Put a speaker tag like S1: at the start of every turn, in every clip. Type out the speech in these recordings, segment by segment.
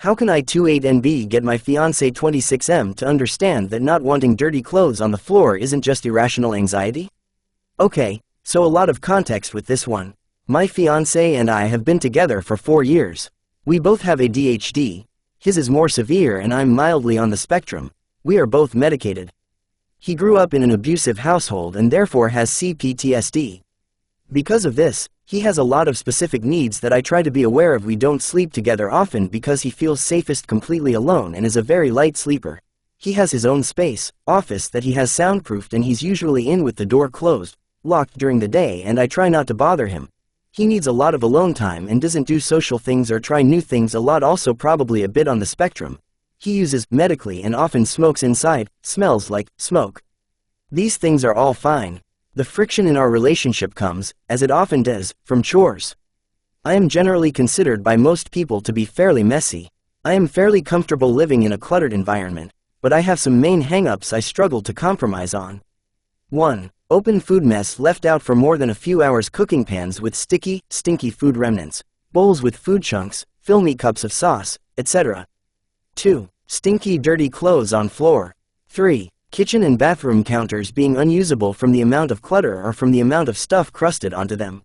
S1: How can I 28NB get my fiancé 26M to understand that not wanting dirty clothes on the floor isn't just irrational anxiety? Okay, so a lot of context with this one. My fiancé and I have been together for 4 years. We both have ADHD. His is more severe and I'm mildly on the spectrum. We are both medicated. He grew up in an abusive household and therefore has CPTSD. Because of this, he has a lot of specific needs that I try to be aware of. We don't sleep together often because he feels safest completely alone and is a very light sleeper. He has his own space, office that he has soundproofed, and he's usually in with the door closed, locked during the day, and I try not to bother him. He needs a lot of alone time and doesn't do social things or try new things a lot, also probably a bit on the spectrum. He uses medically and often smokes inside, smells like smoke. These things are all fine. The friction in our relationship comes, as it often does, from chores. I am generally considered by most people to be fairly messy. I am fairly comfortable living in a cluttered environment, but I have some main hang-ups I struggle to compromise on. 1. Open food mess left out for more than a few hours, cooking pans with sticky, stinky food remnants, bowls with food chunks, filmy cups of sauce, etc. 2. Stinky, dirty clothes on floor. 3. Kitchen and bathroom counters being unusable from the amount of clutter or from the amount of stuff crusted onto them.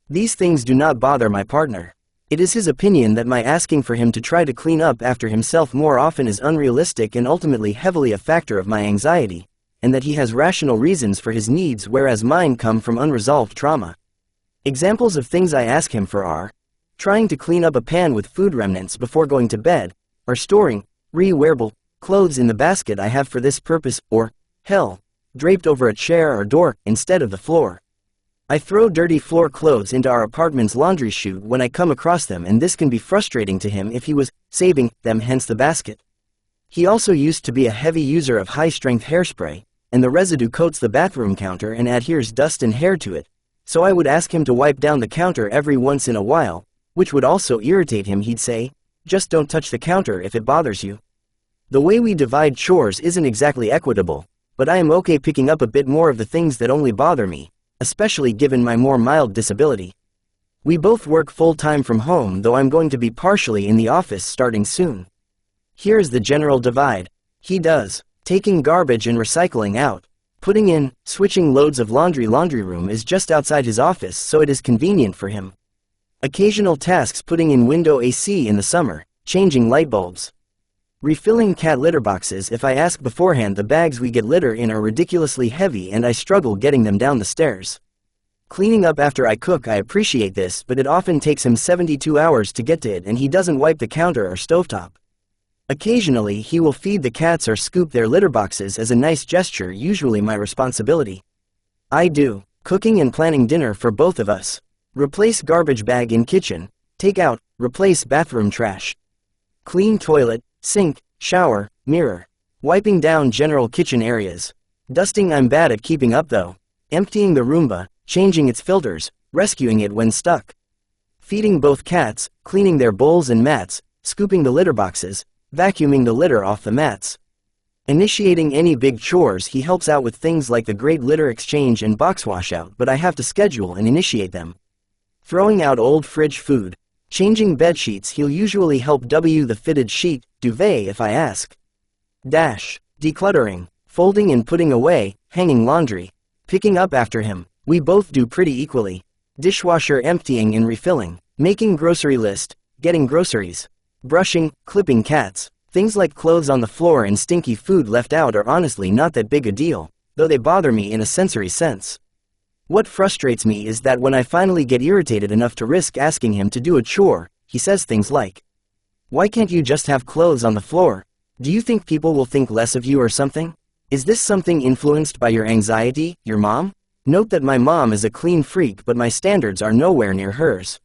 S1: These things do not bother my partner. It is his opinion that my asking for him to try to clean up after himself more often is unrealistic and ultimately heavily a factor of my anxiety, and that he has rational reasons for his needs, whereas mine come from unresolved trauma. Examples of things I ask him for are trying to clean up a pan with food remnants before going to bed, or storing wearable clothes in the basket I have for this purpose, or, hell, draped over a chair or door instead of the floor. I throw dirty floor clothes into our apartment's laundry chute when I come across them, and this can be frustrating to him if he was saving them, hence the basket. He also used to be a heavy user of high-strength hairspray, and the residue coats the bathroom counter and adheres dust and hair to it, so I would ask him to wipe down the counter every once in a while, which would also irritate him. He'd say, "Just don't touch the counter if it bothers you." The way we divide chores isn't exactly equitable, but I am okay picking up a bit more of the things that only bother me, especially given my more mild disability. We both work full-time from home, though I'm going to be partially in the office starting soon. Here's the general divide. He does taking garbage and recycling out, putting in, switching loads of laundry. Laundry room is just outside his office, so it is convenient for him. Occasional tasks: putting in window AC in the summer, changing light bulbs. Refilling cat litter boxes. If I ask beforehand, the bags we get litter in are ridiculously heavy and I struggle getting them down the stairs. Cleaning up after I cook. I appreciate this, but it often takes him 72 hours to get to it, and he doesn't wipe the counter or stovetop. Occasionally he will feed the cats or scoop their litter boxes as a nice gesture, usually my responsibility. I do cooking and planning dinner for both of us. Replace garbage bag in kitchen, take out, replace bathroom trash. Clean toilet, sink, shower, mirror. Wiping down general kitchen areas. Dusting. I'm bad at keeping up though. Emptying the Roomba, changing its filters, rescuing it when stuck. Feeding both cats, cleaning their bowls and mats, scooping the litter boxes, vacuuming the litter off the mats. Initiating any big chores. He helps out with things like the great litter exchange and box washout, but I have to schedule and initiate them. Throwing out old fridge food. Changing bed sheets. He'll usually help the fitted sheet, duvet if I ask. Decluttering. Folding and putting away, hanging laundry. Picking up after him. We both do pretty equally. Dishwasher emptying and refilling. Making grocery list, getting groceries. Brushing, clipping cats. Things like clothes on the floor and stinky food left out are honestly not that big a deal, though they bother me in a sensory sense. What frustrates me is that when I finally get irritated enough to risk asking him to do a chore, he says things like, "Why can't you just have clothes on the floor? Do you think people will think less of you or something? Is this something influenced by your anxiety, your mom?" Note that my mom is a clean freak, but my standards are nowhere near hers.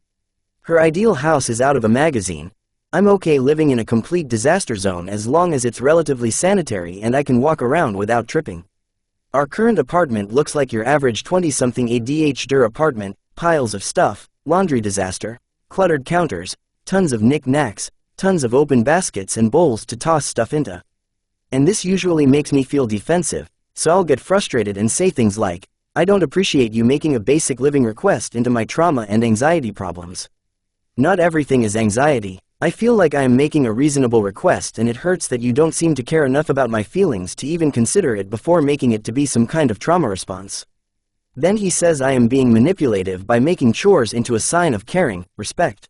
S1: Her ideal house is out of a magazine. I'm okay living in a complete disaster zone as long as it's relatively sanitary and I can walk around without tripping. Our current apartment looks like your average 20-something ADHD apartment: piles of stuff, laundry disaster, cluttered counters, tons of knick-knacks, tons of open baskets and bowls to toss stuff into. And this usually makes me feel defensive, so I'll get frustrated and say things like, "I don't appreciate you making a basic living request into my trauma and anxiety problems." Not everything is anxiety. I feel like I am making a reasonable request and it hurts that you don't seem to care enough about my feelings to even consider it before making it to be some kind of trauma response. Then he says I am being manipulative by making chores into a sign of caring, respect.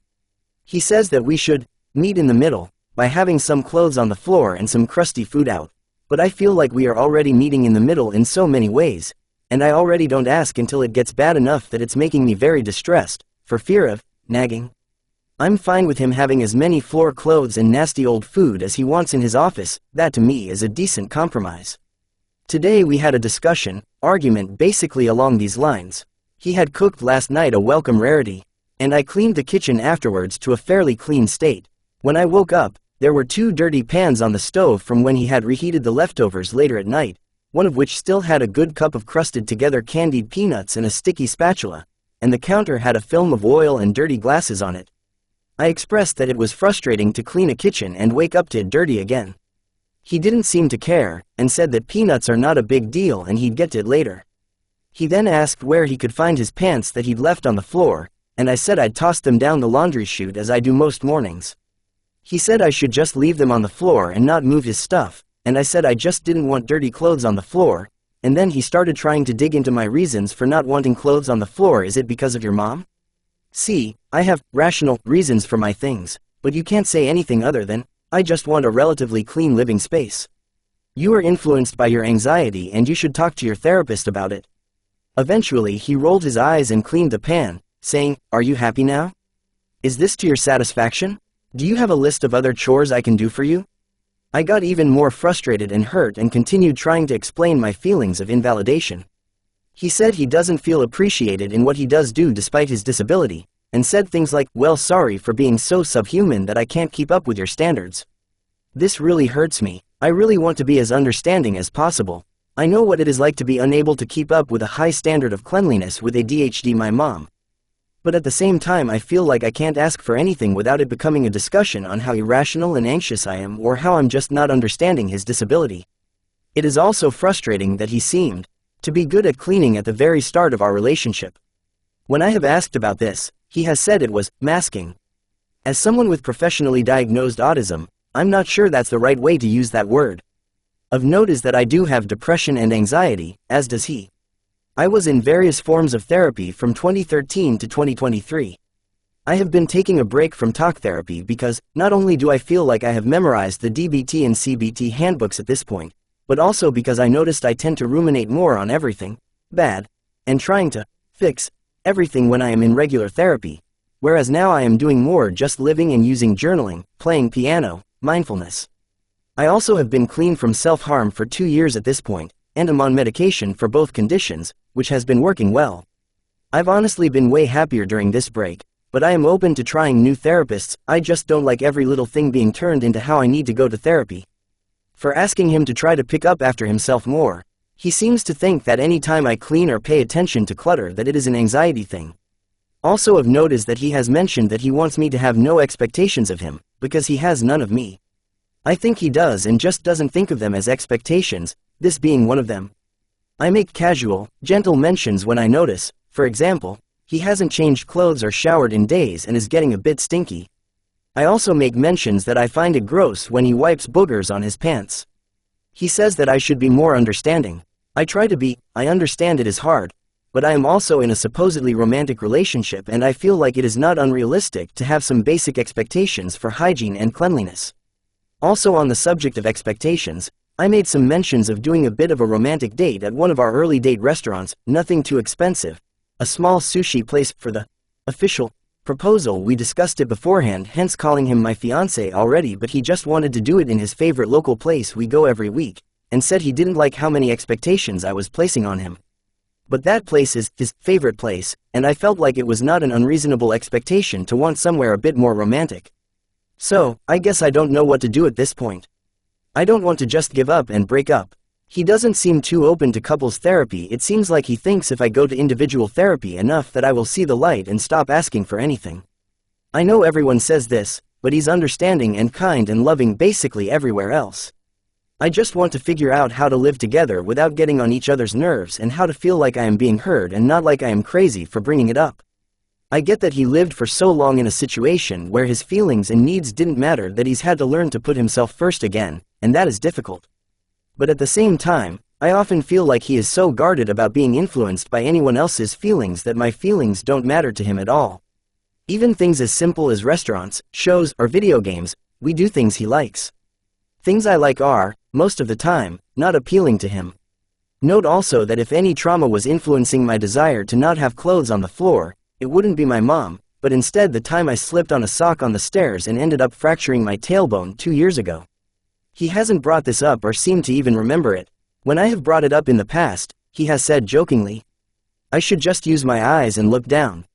S1: He says that we should meet in the middle, by having some clothes on the floor and some crusty food out. But I feel like we are already meeting in the middle in so many ways, and I already don't ask until it gets bad enough that it's making me very distressed, for fear of nagging. I'm fine with him having as many floor clothes and nasty old food as he wants in his office. That to me is a decent compromise. Today we had a argument basically along these lines. He had cooked last night a welcome rarity, and I cleaned the kitchen afterwards to a fairly clean state. When I woke up, there were 2 dirty pans on the stove from when he had reheated the leftovers later at night, one of which still had a good cup of crusted together candied peanuts and a sticky spatula, and the counter had a film of oil and dirty glasses on it. I expressed that it was frustrating to clean a kitchen and wake up to it dirty again. He didn't seem to care, and said that peanuts are not a big deal and he'd get to it later. He then asked where he could find his pants that he'd left on the floor, and I said I'd tossed them down the laundry chute as I do most mornings. He said I should just leave them on the floor and not move his stuff, and I said I just didn't want dirty clothes on the floor, and then he started trying to dig into my reasons for not wanting clothes on the floor. Is it because of your mom? See, I have rational reasons for my things, but you can't say anything other than, I just want a relatively clean living space. You are influenced by your anxiety and you should talk to your therapist about it. Eventually he rolled his eyes and cleaned the pan, saying, are you happy now? Is this to your satisfaction? Do you have a list of other chores I can do for you? I got even more frustrated and hurt and continued trying to explain my feelings of invalidation. He said he doesn't feel appreciated in what he does do despite his disability, and said things like, well, sorry for being so subhuman that I can't keep up with your standards. This really hurts me. I really want to be as understanding as possible. I know what it is like to be unable to keep up with a high standard of cleanliness with ADHD, my mom. But at the same time I feel like I can't ask for anything without it becoming a discussion on how irrational and anxious I am or how I'm just not understanding his disability. It is also frustrating that he seemed to be good at cleaning at the very start of our relationship. When I have asked about this, he has said it was masking. As someone with professionally diagnosed autism, I'm not sure that's the right way to use that word. Of note is that I do have depression and anxiety, as does he. I was in various forms of therapy from 2013 to 2023. I have been taking a break from talk therapy because, not only do I feel like I have memorized the DBT and CBT handbooks at this point, but also because I noticed I tend to ruminate more on everything bad, and trying to fix everything when I am in regular therapy, whereas now I am doing more just living and using journaling, playing piano, mindfulness. I also have been clean from self-harm for 2 years at this point, and am on medication for both conditions, which has been working well. I've honestly been way happier during this break, but I am open to trying new therapists. I just don't like every little thing being turned into how I need to go to therapy. For asking him to try to pick up after himself more, he seems to think that any time I clean or pay attention to clutter that it is an anxiety thing. Also of note is that he has mentioned that he wants me to have no expectations of him, because he has none of me. I think he does and just doesn't think of them as expectations, this being one of them. I make casual, gentle mentions when I notice, for example, he hasn't changed clothes or showered in days and is getting a bit stinky. I also make mentions that I find it gross when he wipes boogers on his pants. He says that I should be more understanding. I try to be. I understand it is hard, but I am also in a supposedly romantic relationship and I feel like it is not unrealistic to have some basic expectations for hygiene and cleanliness. Also on the subject of expectations, I made some mentions of doing a bit of a romantic date at one of our early date restaurants, nothing too expensive, a small sushi place. For the official proposal we discussed it beforehand, hence calling him my fiancé already, but he just wanted to do it in his favorite local place we go every week, and said he didn't like how many expectations I was placing on him. But that place is his favorite place, and I felt like it was not an unreasonable expectation to want somewhere a bit more romantic. So, I guess I don't know what to do at this point. I don't want to just give up and break up. He doesn't seem too open to couples therapy. It seems like he thinks if I go to individual therapy enough that I will see the light and stop asking for anything. I know everyone says this, but he's understanding and kind and loving basically everywhere else. I just want to figure out how to live together without getting on each other's nerves and how to feel like I am being heard and not like I am crazy for bringing it up. I get that he lived for so long in a situation where his feelings and needs didn't matter that he's had to learn to put himself first again, and that is difficult. But at the same time, I often feel like he is so guarded about being influenced by anyone else's feelings that my feelings don't matter to him at all. Even things as simple as restaurants, shows, or video games, we do things he likes. Things I like are, most of the time, not appealing to him. Note also that if any trauma was influencing my desire to not have clothes on the floor, it wouldn't be my mom, but instead the time I slipped on a sock on the stairs and ended up fracturing my tailbone 2 years ago. He hasn't brought this up or seemed to even remember it. When I have brought it up in the past, he has said jokingly, "I should just use my eyes and look down."